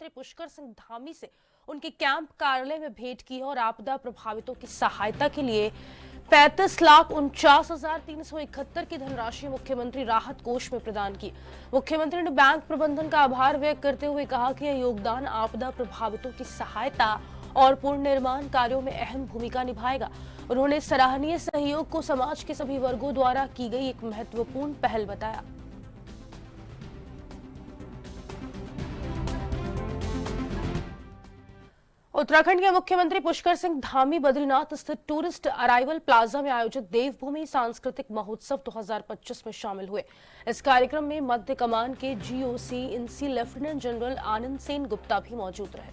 मुख्यमंत्री पुष्कर सिंह धामी से उनके कैंप कार्यालय में भेंट की और आपदा प्रभावितों की सहायता के लिए 35,49,371 की धनराशि मुख्यमंत्री राहत कोष में प्रदान की। मुख्यमंत्री ने बैंक प्रबंधन का आभार व्यक्त करते हुए कहा कि यह योगदान आपदा प्रभावितों की सहायता और पुनर्निर्माण कार्यों में अहम भूमिका निभाएगा। उन्होंने सराहनीय सहयोग को समाज के सभी वर्गों द्वारा की गई एक महत्वपूर्ण पहल बताया। उत्तराखंड के मुख्यमंत्री पुष्कर सिंह धामी बद्रीनाथ स्थित टूरिस्ट अराइवल प्लाजा में आयोजित देवभूमि सांस्कृतिक महोत्सव 2025 में शामिल हुए। इस कार्यक्रम में मध्य कमान के GOC इनसी lieutenant general Anand Sen Gupta भी मौजूद रहे।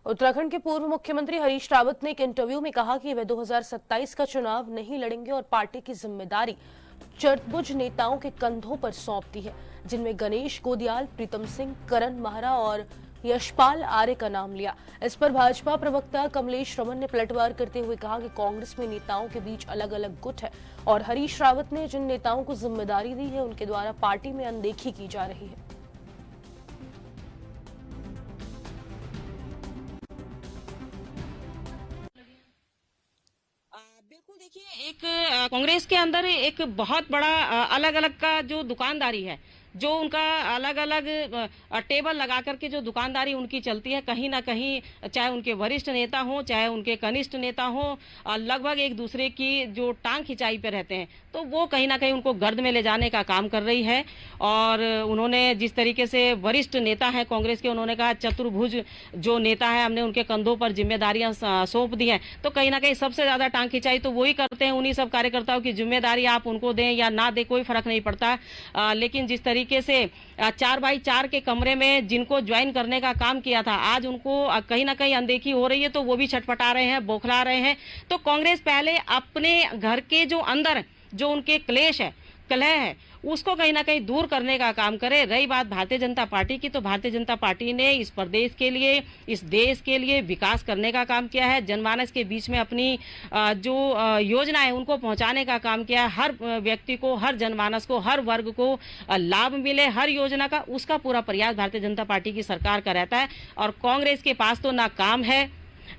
उत्तराखंड के पूर्व मुख्यमंत्री हरीश रावत ने एक इंटरव्यू में कहा कि वे 2027 का चुनाव नहीं लड़ेंगे और पार्टी की जिम्मेदारी चतुर्भुज नेताओं के कंधों पर सौंप दी है, जिनमें गणेश गोदियाल, प्रीतम सिंह, करण महरा और यशपाल आर्य का नाम लिया। इस पर भाजपा प्रवक्ता कमलेश रमन ने पलटवार करते हुए कहा कि कांग्रेस में नेताओं के बीच अलग अलग गुट है और हरीश रावत ने जिन नेताओं को जिम्मेदारी दी है उनके द्वारा पार्टी में अनदेखी की जा रही है। बिल्कुल, देखिए, एक कांग्रेस के अंदर एक बहुत बड़ा अलग अलग का जो दुकानदारी है, जो उनका अलग अलग टेबल लगा करके जो दुकानदारी उनकी चलती है, कहीं ना कहीं चाहे उनके वरिष्ठ नेता हों चाहे उनके कनिष्ठ नेता हों, लगभग एक दूसरे की जो टांग खिंचाई पे रहते हैं, तो वो कहीं ना कहीं उनको गर्द में ले जाने का काम कर रही है। और उन्होंने जिस तरीके से वरिष्ठ नेता हैं कांग्रेस के, उन्होंने कहा चतुर्भुज जो नेता है, हमने उनके कंधों पर जिम्मेदारियां सौंप दी हैं, तो कहीं ना कहीं सबसे ज्यादा टांग खिंचाई तो वही करते हैं। उन्हीं सब कार्यकर्ताओं की जिम्मेदारी आप उनको दें या ना दें, कोई फर्क नहीं पड़ता। लेकिन जिस तरीके से 4x4 के कमरे में जिनको ज्वाइन करने का काम किया था, आज उनको कहीं ना कहीं अनदेखी हो रही है, तो वो भी छटपटा रहे हैं, बौखला रहे हैं। तो कांग्रेस पहले अपने घर के जो अंदर जो उनके क्लेश है, कलह है, उसको कहीं ना कहीं दूर करने का काम करे। रही बात भारतीय जनता पार्टी की, तो भारतीय जनता पार्टी ने इस प्रदेश के लिए, इस देश के लिए विकास करने का काम किया है। जनमानस के बीच में अपनी जो योजना है उनको पहुंचाने का काम किया है। हर व्यक्ति को, हर जनमानस को, हर वर्ग को लाभ मिले हर योजना का, उसका पूरा प्रयास भारतीय जनता पार्टी की सरकार का रहता है। और कांग्रेस के पास तो ना काम है,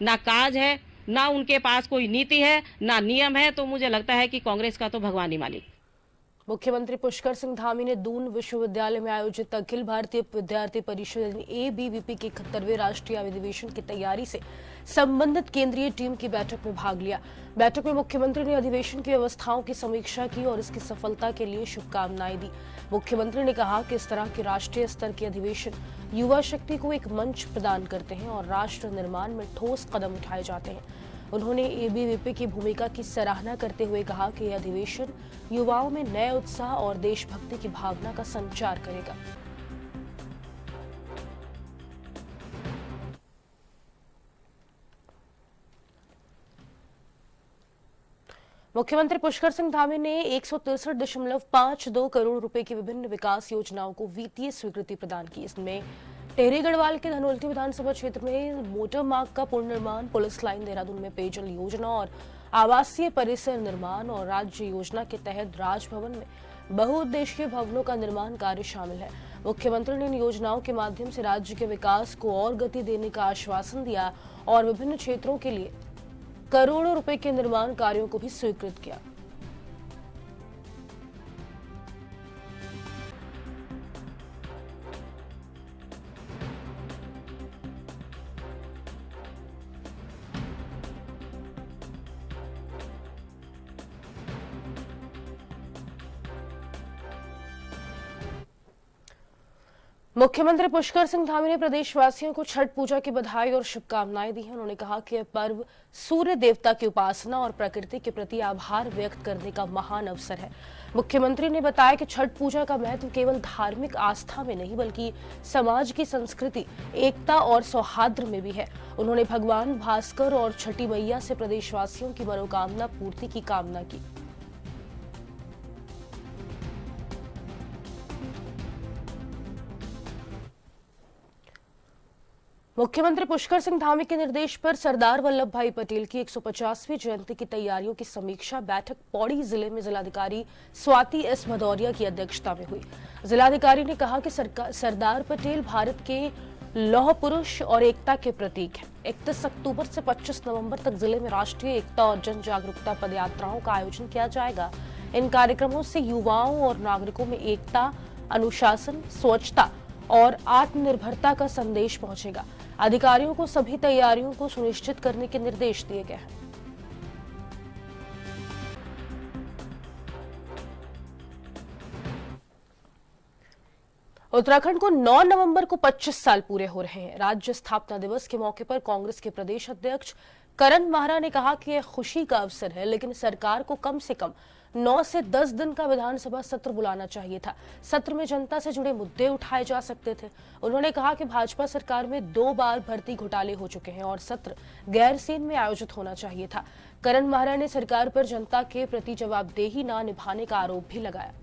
ना काज है, ना उनके पास कोई नीति है, ना नियम है। तो मुझे लगता है कि कांग्रेस का तो भगवान ही मालिक। मुख्यमंत्री पुष्कर सिंह धामी ने दून विश्वविद्यालय में आयोजित अखिल भारतीय विद्यार्थी परिषद ABVP के 71वें राष्ट्रीय अधिवेशन की तैयारी से संबंधित केंद्रीय टीम की बैठक में भाग लिया। बैठक में मुख्यमंत्री ने अधिवेशन की व्यवस्थाओं की समीक्षा की और इसकी सफलता के लिए शुभकामनाएं दी। मुख्यमंत्री ने कहा कि इस तरह के राष्ट्रीय स्तर के अधिवेशन युवा शक्ति को एक मंच प्रदान करते हैं और राष्ट्र निर्माण में ठोस कदम उठाए जाते हैं। उन्होंने ABVP की भूमिका की सराहना करते हुए कहा कि यह अधिवेशन युवाओं में नए उत्साह और देशभक्ति की भावना का संचार करेगा। मुख्यमंत्री पुष्कर सिंह धामी ने 163.52 करोड़ रुपए की विभिन्न विकास योजनाओं को वित्तीय स्वीकृति प्रदान की। इसमें टेहरी गढ़वाल के धनोल्टी विधानसभा क्षेत्र में मोटर मार्ग का पुनर्निर्माण, पुलिस लाइन देहरादून में पेयजल योजना और आवासीय परिसर निर्माण और राज्य योजना के तहत राजभवन में बहुउद्देशीय भवनों का निर्माण कार्य शामिल है। मुख्यमंत्री ने इन योजनाओं के माध्यम से राज्य के विकास को और गति देने का आश्वासन दिया और विभिन्न क्षेत्रों के लिए करोड़ों रुपए के निर्माण कार्यों को भी स्वीकृत किया। मुख्यमंत्री पुष्कर सिंह धामी ने प्रदेशवासियों को छठ पूजा की बधाई और शुभकामनाएं दी हैं। उन्होंने कहा कि यह पर्व सूर्य देवता की उपासना और प्रकृति के प्रति आभार व्यक्त करने का महान अवसर है। मुख्यमंत्री ने बताया कि छठ पूजा का महत्व केवल धार्मिक आस्था में नहीं बल्कि समाज की संस्कृति, एकता और सौहार्द में भी है। उन्होंने भगवान भास्कर और छठी मैया से प्रदेशवासियों की मनोकामना पूर्ति की कामना की। मुख्यमंत्री पुष्कर सिंह धामी के निर्देश पर सरदार वल्लभ भाई पटेल की 150वीं जयंती की तैयारियों की समीक्षा बैठक पौड़ी जिले में जिलाधिकारी स्वाति एस भदौरिया की अध्यक्षता में हुई। जिलाधिकारी ने कहा कि सरदार पटेल भारत के लौह पुरुष और एकता के प्रतीक हैं। 31 अक्टूबर से 25 नवंबर तक जिले में राष्ट्रीय एकता और जन जागरूकता पदयात्राओं का आयोजन किया जाएगा। इन कार्यक्रमों से युवाओं और नागरिकों में एकता, अनुशासन, स्वच्छता और आत्मनिर्भरता का संदेश पहुंचेगा। अधिकारियों को सभी तैयारियों को सुनिश्चित करने के निर्देश दिए गए हैं। उत्तराखंड को 9 नवंबर को 25 साल पूरे हो रहे हैं। राज्य स्थापना दिवस के मौके पर कांग्रेस के प्रदेश अध्यक्ष करण माहरा ने कहा कि यह खुशी का अवसर है, लेकिन सरकार को कम से कम 9 से 10 दिन का विधानसभा सत्र बुलाना चाहिए था। सत्र में जनता से जुड़े मुद्दे उठाए जा सकते थे। उन्होंने कहा कि भाजपा सरकार में 2 बार भर्ती घोटाले हो चुके हैं और सत्र गैरसैंण में आयोजित होना चाहिए था। करण माहरा ने सरकार पर जनता के प्रति जवाबदेही न निभाने का आरोप भी लगाया।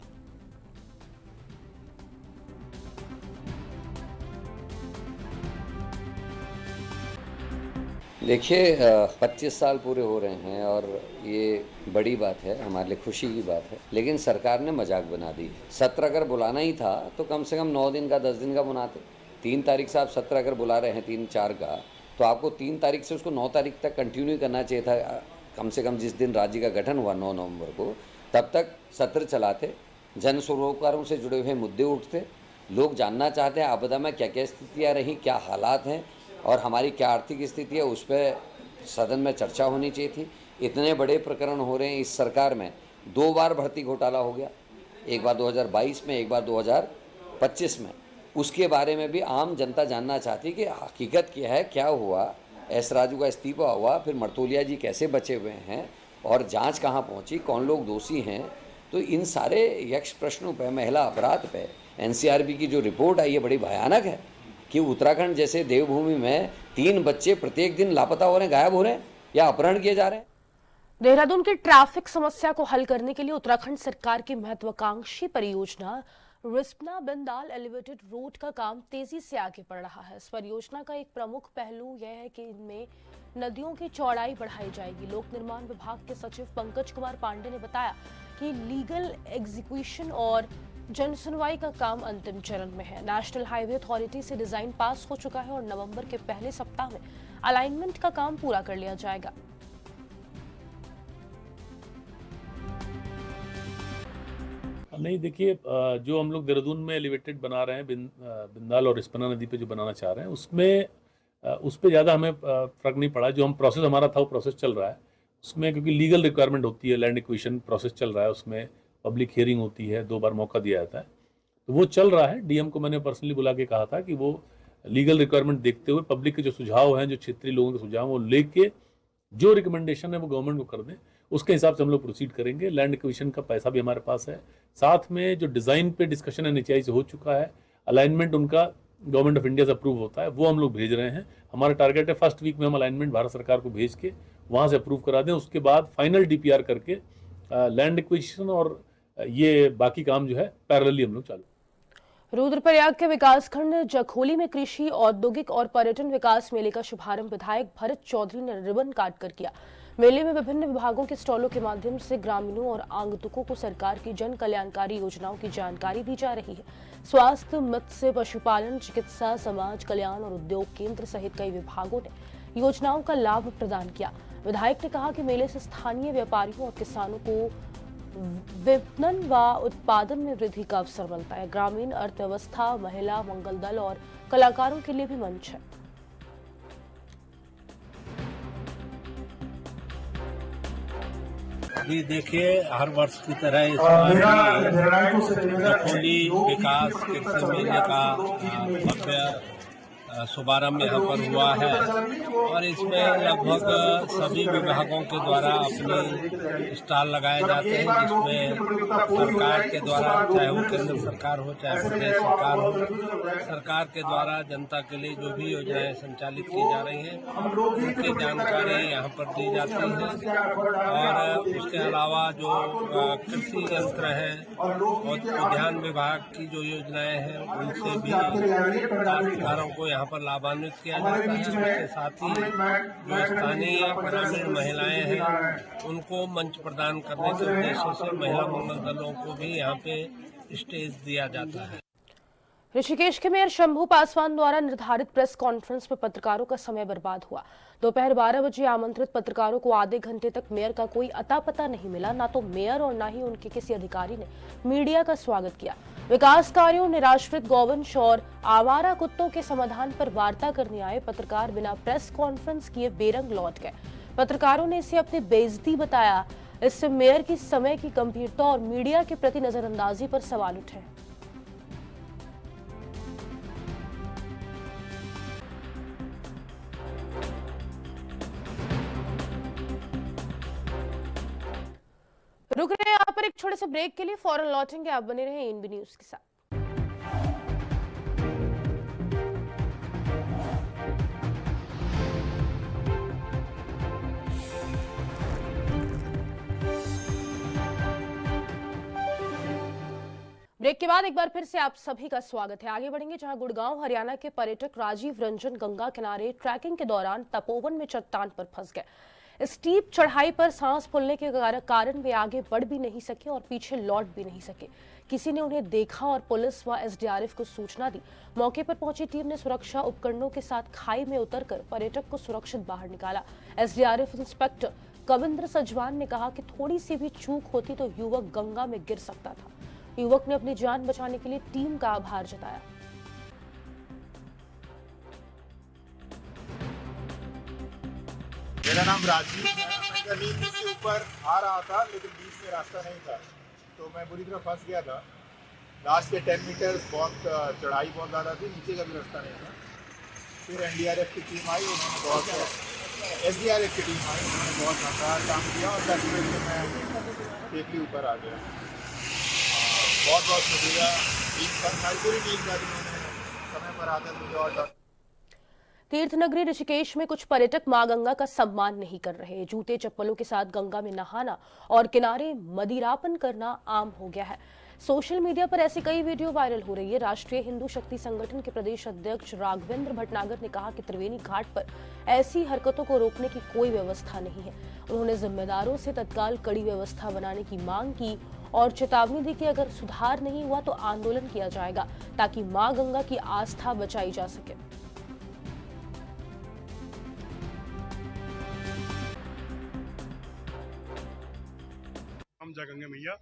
देखिए 25 साल पूरे हो रहे हैं और ये बड़ी बात है, हमारे लिए खुशी की बात है, लेकिन सरकार ने मजाक बना दी। सत्र अगर बुलाना ही था तो कम से कम 9 दिन का 10 दिन का बुलाते। 3 तारीख से आप सत्र अगर बुला रहे हैं 3-4 का, तो आपको 3 तारीख से उसको 9 तारीख तक कंटिन्यू करना चाहिए था। कम से कम जिस दिन राज्य का गठन हुआ 9 नवंबर को, तब तक सत्र चलाते, जन सरोकारों से जुड़े हुए मुद्दे उठते, लोग जानना चाहते हैं आपदा में क्या क्या स्थितियाँ रहीं, क्या हालात हैं और हमारी क्या आर्थिक स्थिति है, उस पर सदन में चर्चा होनी चाहिए थी। इतने बड़े प्रकरण हो रहे हैं इस सरकार में। 2 बार भर्ती घोटाला हो गया, एक बार 2022 में, एक बार 2025 में। उसके बारे में भी आम जनता जानना चाहती कि हकीकत क्या है, क्या हुआ। एस राजू का इस्तीफा हुआ, फिर मर्तोलिया जी कैसे बचे हुए हैं और जांच कहाँ पहुंची, कौन लोग दोषी हैं। तो इन सारे यक्ष प्रश्नों पर, महिला अपराध पे एनसीआरबी की जो रिपोर्ट आई है बड़ी भयानक है कि उत्तराखंड जैसे देवभूमि में 3 बच्चे प्रत्येक दिन लापता हो रहे हैं, गायब हो रहे हैं या अपहरण किए जा रहे हैं। देहरादून की ट्रैफिक समस्या को हल करने के लिए उत्तराखंड सरकार की महत्वाकांक्षी परियोजना रिस्पना बिंदाल एलिवेटेड रोड का काम तेजी से आगे बढ़ रहा है। इस परियोजना का एक प्रमुख पहलू यह है कि इनमें नदियों की चौड़ाई बढ़ाई जाएगी। लोक निर्माण विभाग के सचिव पंकज कुमार पांडे ने बताया कि लीगल एग्जीक्यूशन और जन सुनवाई का काम अंतिम चरण में है। नेशनल हाईवे अथॉरिटी से डिजाइन पास हो चुका है और नवंबर के पहले सप्ताह में अलाइनमेंट का काम पूरा कर लिया जाएगा। नहीं, देखिए, जो हम लोग देहरादून में एलिवेटेड बना रहे हैं, बिंदाल और रिस्पना नदी पे जो बनाना चाह रहे हैं, उसमें उस पर ज़्यादा हमें फर्क नहीं पड़ा। जो हम प्रोसेस हमारा था वो प्रोसेस चल रहा है उसमें, क्योंकि लीगल रिक्वायरमेंट होती है, लैंड एक्विजिशन प्रोसेस चल रहा है, उसमें पब्लिक हियरिंग होती है, 2 बार मौका दिया जाता है, तो वो चल रहा है। डीएम को मैंने पर्सनली बुला के कहा था कि वो लीगल रिक्वायरमेंट देखते हुए पब्लिक के जो सुझाव हैं, जो क्षेत्रीय लोगों के सुझाव, वो लेके जो रिकमेंडेशन है वो गवर्नमेंट को कर दें, उसके हिसाब से हम लोग प्रोसीड करेंगे। लैंड एक्विजिशन का पैसा भी हमारे पास है, साथ में जो डिज़ाइन पे डिस्कशन एनएचएआई से हो चुका है, अलाइनमेंट उनका गवर्नमेंट ऑफ इंडिया से अप्रूव होता है, वो हम लोग भेज रहे हैं। हमारा टारगेट है फर्स्ट वीक में हम अलाइनमेंट भारत सरकार को भेज के वहाँ से अप्रूव करा दें। उसके बाद फाइनल डीपीआर करके लैंड एक्विजिशन और ये बाकी काम जो है पैरेलली हम लोग चालू। रुद्रप्रयाग के विकासखंड जखोली में कृषि, औद्योगिक और पर्यटन विकास मेले का शुभारंभ विधायक भरत चौधरी ने रिबन काट कर किया। मेले में विभिन्न विभागों के स्टॉलों के माध्यम से ग्रामीणों और आगंतुकों को सरकार की जन कल्याणकारी योजनाओं की जानकारी दी जा रही है। स्वास्थ्य, मत्स्य, पशुपालन, चिकित्सा, समाज कल्याण और उद्योग केंद्र सहित कई विभागों ने योजनाओं का लाभ प्रदान किया। विधायक ने कहा कि मेले से स्थानीय व्यापारियों और किसानों को विपणन व उत्पादन में वृद्धि का अवसर मिलता है। ग्रामीण अर्थव्यवस्था, महिला मंगल दल और कलाकारों के लिए भी मंच है। जी देखिए, हर वर्ष की तरह इस बार जखोली विकास कृषि मेले का भव्य शुभारंभ यहाँ पर हुआ है और इसमें लगभग सभी विभागों के द्वारा अपने स्टॉल लगाए जाते हैं, जिसमें सरकार के द्वारा, चाहे वो केंद्र सरकार हो चाहे प्रदेश सरकार हो, सरकार के द्वारा जनता के लिए जो भी योजनाएं संचालित की जा रही हैं उनकी जानकारी यहाँ पर दी जाती है। और उसके अलावा जो कृषि यंत्र है और उद्यान विभाग की जो योजनाएं हैं उनसे भी अधिकारों को यहाँ पर लाभान्वित किया जाता है। उसके साथ ही जो स्थानीय ग्रामीण महिलाएं हैं उनको मंच प्रदान करने के उद्देश्य से महिला मंगल दलों को भी यहाँ पे स्टेज दिया जाता है। ऋषिकेश के मेयर शंभू पासवान द्वारा निर्धारित प्रेस कॉन्फ्रेंस में पत्रकारों का समय बर्बाद हुआ। दोपहर 12 बजे आमंत्रित पत्रकारों को आधे घंटे तक मेयर का कोई अता पता नहीं मिला। ना तो मेयर और ना ही उनके किसी अधिकारी ने मीडिया का स्वागत किया। विकास कार्यों, निराश्रित गौवंश और आवारा कुत्तों के समाधान पर वार्ता करने आए पत्रकार बिना प्रेस कॉन्फ्रेंस किए बेरंग लौट गए। पत्रकारों ने इसे अपनी बेइज्जती बताया। इससे मेयर की समय की गंभीरता और मीडिया के प्रति नजरअंदाजी पर सवाल उठे। रुक रहे हैं यहाँ पर एक छोटे से ब्रेक के लिए, फौरन लौटेंगे। आप बने रहे एनबी न्यूज के साथ। ब्रेक के बाद एक बार फिर से आप सभी का स्वागत है। आगे बढ़ेंगे जहां गुड़गांव हरियाणा के पर्यटक राजीव रंजन गंगा किनारे ट्रैकिंग के दौरान तपोवन में चट्टान पर फंस गए। स्टीप चढ़ाई पर सांस फूलने के कारण वे आगे बढ़ भी नहीं सके और पीछे लौट भी नहीं सके। किसी ने उन्हें देखा और पुलिस व एसडीआरएफ को सूचना दी। मौके पर पहुंची टीम ने सुरक्षा उपकरणों के साथ खाई में उतरकर पर्यटक को सुरक्षित बाहर निकाला। एसडीआरएफ इंस्पेक्टर कविंद्र सजवान ने कहा कि थोड़ी सी भी चूक होती तो युवक गंगा में गिर सकता था। युवक ने अपनी जान बचाने के लिए टीम का आभार जताया। मेरा नाम राजीव है। मैं जमीन से ऊपर आ रहा था लेकिन बीच में रास्ता नहीं था तो मैं बुरी तरह फंस गया था। लास्ट के 10 मीटर बहुत चढ़ाई बहुत ज़्यादा थी, नीचे का भी रास्ता नहीं था। फिर एनडीआरएफ की टीम आई, उन्होंने बहुत एसडीआरएफ की टीम आई, उन्होंने बहुत शानदार काम किया और 10 मिनट में मैं सेफली ऊपर आ गया। बहुत बहुत शुक्रिया टीम का, हमारी पूरी टीम का, जिन्होंने समय पर आकर मुझे और तीर्थ नगरी ऋषिकेश में कुछ पर्यटक मां गंगा का सम्मान नहीं कर रहे। जूते चप्पलों के साथ गंगा में नहाना और किनारे मदिरापन करना आम हो गया है। सोशल मीडिया पर ऐसी कई वीडियो वायरल हो रही है। राष्ट्रीय हिंदू शक्ति संगठन के प्रदेश अध्यक्ष राघवेंद्र भटनागर ने कहा कि त्रिवेणी घाट पर ऐसी हरकतों को रोकने की कोई व्यवस्था नहीं है। उन्होंने जिम्मेदारों से तत्काल कड़ी व्यवस्था बनाने की मांग की और चेतावनी दी कि अगर सुधार नहीं हुआ तो आंदोलन किया जाएगा ताकि मां गंगा की आस्था बचाई जा सके। जय गंगा मैया।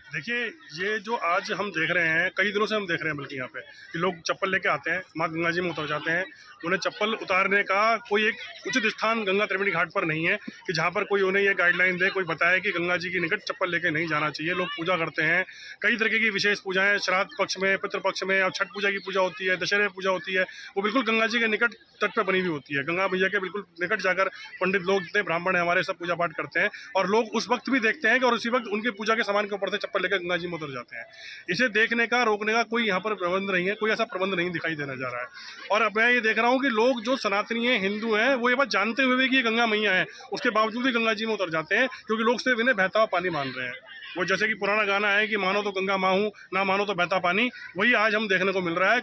देखिए, ये जो आज हम देख रहे हैं, कई दिनों से हम देख रहे हैं बल्कि यहाँ पे कि लोग चप्पल लेके आते हैं, माँ गंगा जी में उतर जाते हैं। उन्हें चप्पल उतारने का कोई एक उचित स्थान गंगा त्रिवेणी घाट पर नहीं है कि जहाँ पर कोई उन्हें ये गाइडलाइन दे, कोई बताए कि गंगा जी के निकट चप्पल लेके नहीं जाना चाहिए। लोग पूजा करते हैं, कई तरीके की विशेष पूजाएं, श्राद्ध पक्ष में, पितृ पक्ष में, और छठ पूजा की पूजा होती है, दशहरे पूजा होती है, वो बिल्कुल गंगा जी के निकट तट पर बनी हुई होती है। गंगा मैया के बिल्कुल निकट जाकर पंडित लोग, जितने ब्राह्मण हैं हमारे, सब पूजा पाठ करते हैं और लोग उस वक्त भी देखते हैं कि और उसी वक्त उनके पूजा के सामान के ऊपर से चप्पल लेकर गंगा जी में उतर जाते हैं। इसे देखने का, रोकने का कोई यहाँ पर प्रबंध नहीं है, कोई ऐसा प्रबंध नहीं दिखाई देना जा रहा है। और अब मैं ये देख रहा हूँ कि लोग जो सनातनी हैं, हिंदू हैं, वो ये बात जानते हुए कि ये गंगा मैया है, उसके बावजूद भी गंगा जी में उतर जाते हैं क्योंकि लोग सिर्फ इन्हें बहता हुआ पानी मान रहे हैं। वो जैसे कि पुराना गाना है कि मानो तो गंगा माँ हूँ, ना मानो तो बहता पानी, वही आज हम देखने को मिल रहा है।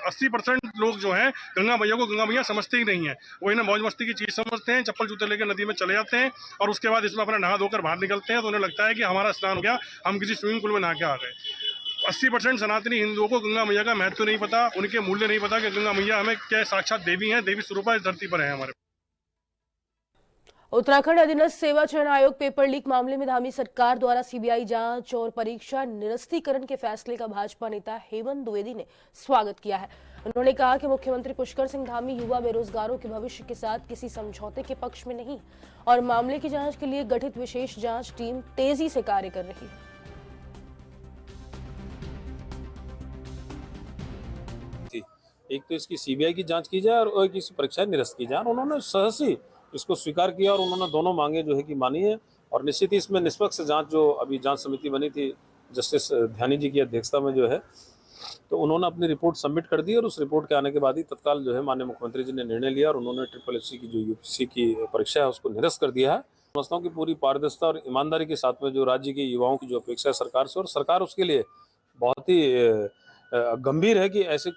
80% लोग जो हैं गंगा मैया को गंगा मैया समझते ही नहीं है। वो इन्हें मौज मस्ती की चीज़ समझते हैं, चप्पल जूते लेकर नदी में चले जाते हैं और उसके बाद इसमें अपना नहा धोकर बाहर निकलते हैं तो उन्हें लगता है कि हमारा स्नान हो गया, हम किसी स्विमिंग पूल में नहा के आ गए। 80% सनातनी हिंदुओं को गंगा मैया का महत्व नहीं पता, उनके मूल्य नहीं पता कि गंगा मैया हमें क्या साक्षात देवी हैं, देवी स्वरूप इस धरती पर है हमारे। उत्तराखंड अधीनस्थ सेवा चयन आयोग पेपर लीक मामले में धामी सरकार द्वारा सीबीआई जांच और परीक्षा निरस्तीकरण के फैसले का भाजपा नेता हेमंत द्विवेदी ने स्वागत किया है। उन्होंने कहा कि मुख्यमंत्री पुष्कर सिंह धामी युवा बेरोजगारों के भविष्य के साथ किसी समझौते के पक्ष में नहीं और मामले की जांच के लिए गठित विशेष जांच टीम तेजी से कार्य कर रही है। एक तो इसकी सीबीआई की जांच की जाए और एक इसकी परीक्षा निरस्त की जाए। उन्होंने सहसी इसको स्वीकार किया और उन्होंने दोनों मांगे जो है कि मानी है और निश्चित ही इसमें निष्पक्ष जांच, जो अभी जांच समिति बनी थी जस्टिस ध्यानी जी की अध्यक्षता में जो है, तो उन्होंने अपनी रिपोर्ट सबमिट कर दी और उस रिपोर्ट के आने के बाद ही तत्काल जो है माननीय मुख्यमंत्री जी ने निर्णय लिया और उन्होंने SSC की जो यूपीएससी की परीक्षा है उसको निरस्त कर दिया है। समझता हूँ कि पूरी पारदर्शिता और ईमानदारी के साथ में जो राज्य के युवाओं की जो अपेक्षा है सरकार से, और सरकार उसके लिए बहुत ही गंभीर है कि ऐसे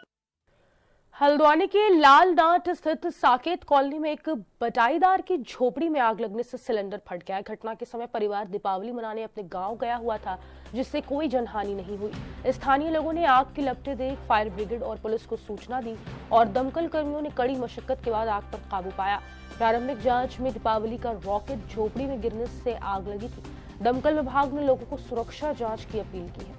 हल्द्वानी के लाल डांट स्थित साकेत कॉलोनी में एक बटाईदार की झोपड़ी में आग लगने से सिलेंडर फट गया। घटना के समय परिवार दीपावली मनाने अपने गांव गया हुआ था, जिससे कोई जनहानि नहीं हुई। स्थानीय लोगों ने आग की लपटें देख फायर ब्रिगेड और पुलिस को सूचना दी और दमकल कर्मियों ने कड़ी मशक्कत के बाद आग पर काबू पाया। प्रारंभिक जांच में दीपावली का रॉकेट झोपड़ी में गिरने से आग लगी थी। दमकल विभाग ने लोगों को सुरक्षा जांच की अपील की है।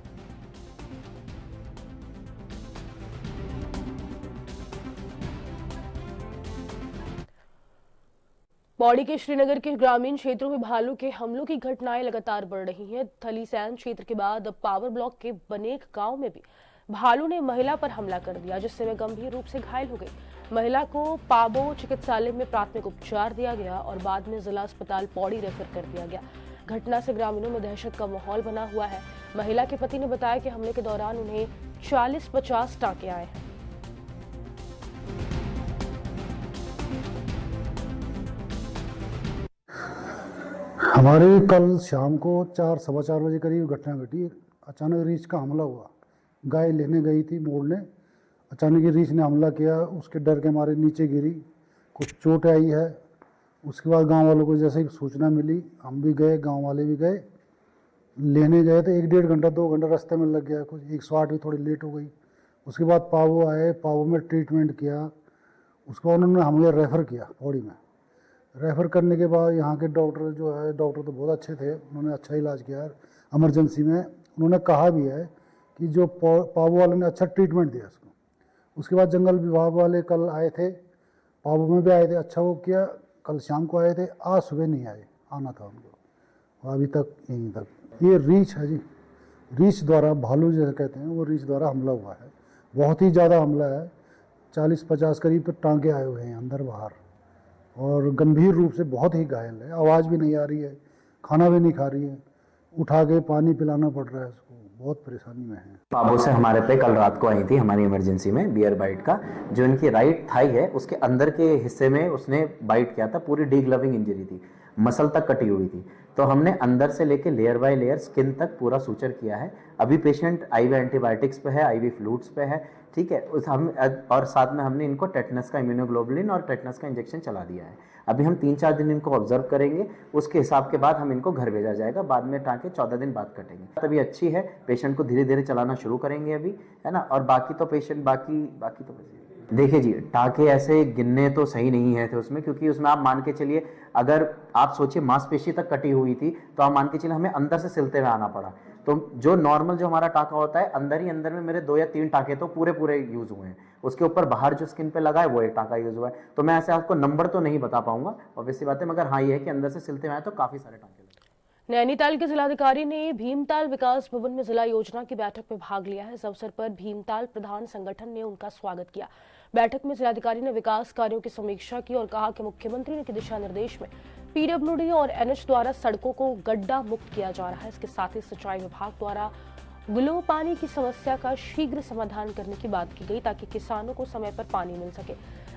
पौड़ी के श्रीनगर के ग्रामीण क्षेत्रों में भालू के हमलों की घटनाएं लगातार बढ़ रही हैं। थलीसैन क्षेत्र के बाद अब पावर ब्लॉक के बनेक गांव में भी भालू ने महिला पर हमला कर दिया, जिससे वह गंभीर रूप से घायल हो गई। महिला को पाबो चिकित्सालय में प्राथमिक उपचार दिया गया और बाद में जिला अस्पताल पौड़ी रेफर कर दिया गया। घटना से ग्रामीणों में दहशत का माहौल बना हुआ है। महिला के पति ने बताया कि हमले के दौरान उन्हें 40-50 टांके आए हैं। हमारे कल शाम को 4-4:15 बजे करीब घटना घटी। अचानक रीछ का हमला हुआ। गाय लेने गई थी मोड़ने, अचानक ही रीछ ने हमला किया। उसके डर के मारे नीचे गिरी, कुछ चोट आई है। उसके बाद गांव वालों को जैसे ही सूचना मिली, हम भी गए, गांव वाले भी गए। लेने गए तो 1-1.5 घंटा 2 घंटा रास्ते में लग गया। कुछ 108 भी थोड़ी लेट हो गई। उसके बाद पावो आए, पावो में ट्रीटमेंट किया। उसके बाद उन्होंने हमें रेफ़र किया पौड़ी में। रेफ़र करने के बाद यहाँ के डॉक्टर जो है, डॉक्टर तो बहुत अच्छे थे, उन्होंने अच्छा इलाज किया। इमरजेंसी में उन्होंने कहा भी है कि जो पावो वाले ने अच्छा ट्रीटमेंट दिया उसको। उसके बाद जंगल विभाग वाले कल आए थे, पावो में भी आए थे, अच्छा वो किया। कल शाम को आए थे, आज सुबह नहीं आए, आना था उनको, अभी तक यहीं तक। ये रीछ है जी, रीछ द्वारा, भालू जैसे कहते हैं, वो रीछ द्वारा हमला हुआ है। बहुत ही ज़्यादा हमला है। 40-50 करीब तो टांके आए हुए हैं अंदर बाहर, और गंभीर रूप से बहुत ही घायल है। आवाज़ भी नहीं आ रही है, खाना भी नहीं खा रही है, उठा के पानी पिलाना पड़ रहा है उसको, बहुत परेशानी में है। पाबो से हमारे पे कल रात को आई थी हमारी इमरजेंसी में बियर बाइट का। जो इनकी राइट थाई है उसके अंदर के हिस्से में उसने बाइट किया था। पूरी डीग्लविंग इंजरी थी, मसल तक कटी हुई थी। तो हमने अंदर से लेके लेयर बाय लेयर स्किन तक पूरा सूचर किया है। अभी पेशेंट आईवी एंटीबायोटिक्स पे है, आईवी फ्लूइड्स पे है, ठीक है। और साथ में हमने इनको टेटनस का इम्यूनोग्लोबुलिन और टेटनस का इंजेक्शन चला दिया है। अभी हम 3-4 दिन इनको ऑब्जर्व करेंगे, उसके हिसाब के बाद हम इनको घर भेजा जाएगा। बाद में टाँके 14 दिन बाद कटेंगे। तभी अच्छी है, पेशेंट को धीरे धीरे चलाना शुरू करेंगे अभी, है ना। और बाकी तो पेशेंट बाकी तो देखिए जी, टाँके ऐसे गिनने तो सही नहीं है थे उसमें, क्योंकि उसमें आप मान के चलिए, अगर आप सोचिए मांसपेशी तक कटी हुई थी तो आप मान के चलिए हमें अंदर से सिलते हुए आना पड़ा। तो जो नॉर्मल जो हमारा टाँका होता है, अंदर ही अंदर में मेरे 2 या 3 टाँके तो पूरे यूज हुए हैं। उसके ऊपर बाहर जो स्किन पे लगा है वो एक टाँका यूज हुआ है। तो मैं ऐसे आपको नंबर तो नहीं बता पाऊंगा ऑब्वियसली बात है, मगर हाँ ये है कि अंदर से सिलते हुए आए तो काफी सारे टाँके लगे। नैनीताल के जिलाधिकारी ने भीमताल विकास भवन में जिला योजना की बैठक में भाग लिया है। इस अवसर पर भीमताल प्रधान संगठन ने उनका स्वागत किया। बैठक में जिलाधिकारी ने विकास कार्यों की समीक्षा की और कहा कि मुख्यमंत्री के दिशा निर्देश में पीडब्ल्यूडी और एनएच द्वारा सड़कों को गड्ढा मुक्त किया जा रहा है। इसके साथ ही सिंचाई विभाग द्वारा गुलो पानी की समस्या का शीघ्र समाधान करने की बात की गई, ताकि किसानों को समय पर पानी मिल सके।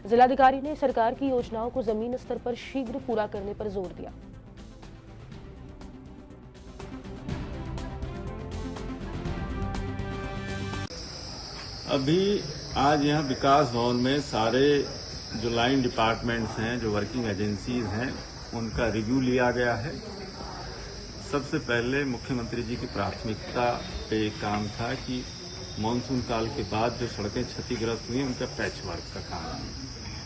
जिलाधिकारी ने सरकार की योजनाओं को जमीन स्तर पर शीघ्र पूरा करने पर जोर दिया। अभी आज यहाँ विकास भवन में सारे जो लाइन डिपार्टमेंट्स हैं, जो वर्किंग एजेंसीज हैं, उनका रिव्यू लिया गया है। सबसे पहले मुख्यमंत्री जी की प्राथमिकता पे एक काम था कि मानसून काल के बाद जो सड़कें क्षतिग्रस्त हुई उनका पैच वर्क का काम।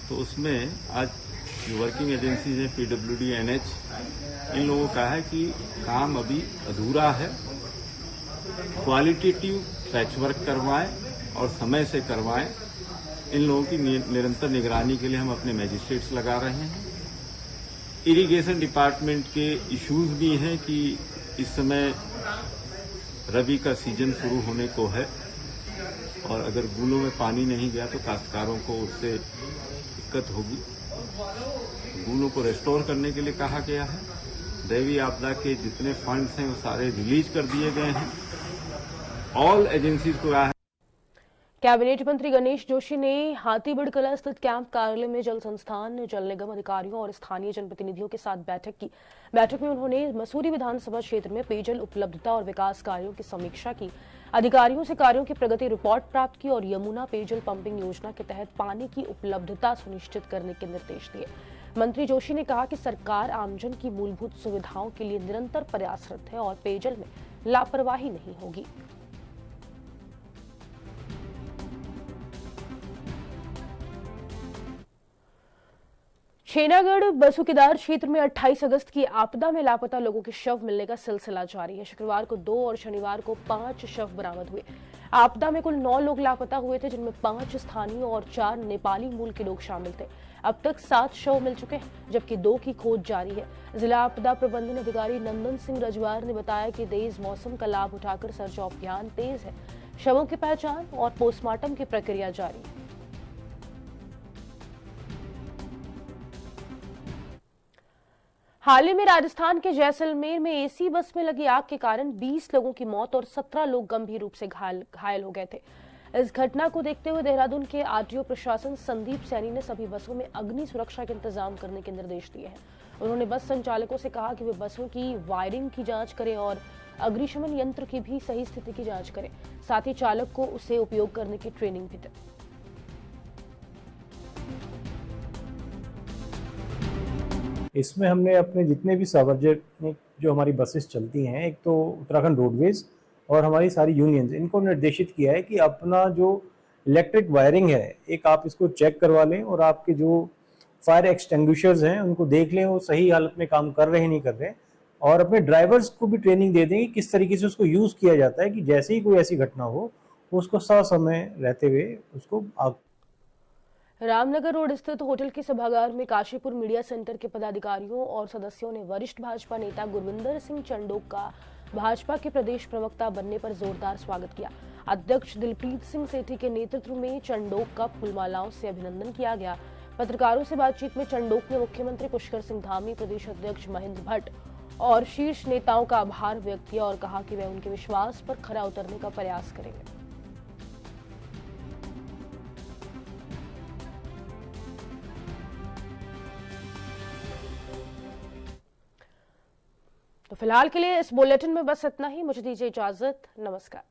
तो उसमें आज जो वर्किंग एजेंसीज हैं, पीडब्ल्यूडी, एनएच, इन लोगों का है कि काम अभी अधूरा है, क्वालिटेटिव पैच वर्क करवाएं और समय से करवाएं। इन लोगों की निरंतर निगरानी के लिए हम अपने मैजिस्ट्रेट्स लगा रहे हैं। इरिगेशन डिपार्टमेंट के इश्यूज भी हैं कि इस समय रबी का सीजन शुरू होने को है और अगर गूलों में पानी नहीं गया तो काश्तकारों को उससे दिक्कत होगी। गूलों को रेस्टोर करने के लिए कहा गया है। दैवीय आपदा के जितने फंड्स हैं वो सारे रिलीज कर दिए गए हैं। ऑल एजेंसीज को कहा है। कैबिनेट मंत्री गणेश जोशी ने हाथीबीड़ कला स्थित कैंप कार्यालय में जल संस्थान, जल निगम अधिकारियों और स्थानीय जनप्रतिनिधियों के साथ बैठक की। बैठक में उन्होंने मसूरी विधानसभा क्षेत्र में पेयजल उपलब्धता और विकास कार्यों की समीक्षा की। अधिकारियों से कार्यों की प्रगति रिपोर्ट प्राप्त की और यमुना पेयजल पंपिंग योजना के तहत पानी की उपलब्धता सुनिश्चित करने के निर्देश दिए। मंत्री जोशी ने कहा कि सरकार आमजन की मूलभूत सुविधाओं के लिए निरंतर प्रयासरत है और पेयजल में लापरवाही नहीं होगी। छेनागढ़ बसुकेदार क्षेत्र में 28 अगस्त की आपदा में लापता लोगों के शव मिलने का सिलसिला जारी है। शुक्रवार को 2 और शनिवार को 5 शव बरामद हुए। आपदा में कुल 9 लोग लापता हुए थे, जिनमें 5 स्थानीय और 4 नेपाली मूल के लोग शामिल थे। अब तक 7 शव मिल चुके हैं, जबकि 2 की खोज जारी है। जिला आपदा प्रबंधन अधिकारी नंदन सिंह रजवार ने बताया कि तेज मौसम का लाभ उठाकर सर्च अभियान तेज है। शवों की पहचान और पोस्टमार्टम की प्रक्रिया जारी है। हाल ही में राजस्थान के जैसलमेर में एसी बस में लगी आग के कारण 20 लोगों की मौत और 17 लोग गंभीर रूप से घायल हो गए थे। इस घटना को देखते हुए देहरादून के आरटीओ प्रशासन संदीप सैनी ने सभी बसों में अग्नि सुरक्षा के इंतजाम करने के निर्देश दिए हैं। उन्होंने बस संचालकों से कहा कि वे बसों की वायरिंग की जांच करें और अग्निशमन यंत्र की भी सही स्थिति की जांच करें। साथ ही चालक को उसे उपयोग करने की ट्रेनिंग भी दें। इसमें हमने अपने जितने भी सार्वजनिक जो हमारी बसेस चलती हैं, एक तो उत्तराखंड रोडवेज और हमारी सारी यूनियंस, इनको निर्देशित किया है कि अपना जो इलेक्ट्रिक वायरिंग है, एक आप इसको चेक करवा लें और आपके जो फायर एक्सटिंग्विशर्स हैं उनको देख लें वो सही हालत में काम कर रहे हैं नहीं कर रहे हैं, और अपने ड्राइवर्स को भी ट्रेनिंग दे दें कि किस तरीके से उसको यूज़ किया जाता है कि जैसे ही कोई ऐसी घटना हो उसको ससमय रहते हुए उसको आग। रामनगर रोड स्थित होटल के सभागार में काशीपुर मीडिया सेंटर के पदाधिकारियों और सदस्यों ने वरिष्ठ भाजपा नेता गुरविंदर सिंह चंडोक का भाजपा के प्रदेश प्रवक्ता बनने पर जोरदार स्वागत किया। अध्यक्ष दिलप्रीत सिंह सेठी के नेतृत्व में चंडोक का फूलमालाओं से अभिनंदन किया गया। पत्रकारों से बातचीत में चंडोक ने मुख्यमंत्री पुष्कर सिंह धामी, प्रदेश अध्यक्ष महेंद्र भट्ट और शीर्ष नेताओं का आभार व्यक्त किया और कहा कि वे उनके विश्वास पर खरा उतरने का प्रयास करेंगे। तो फिलहाल के लिए इस बुलेटिन में बस इतना ही। मुझे दीजिए इजाजत। नमस्कार।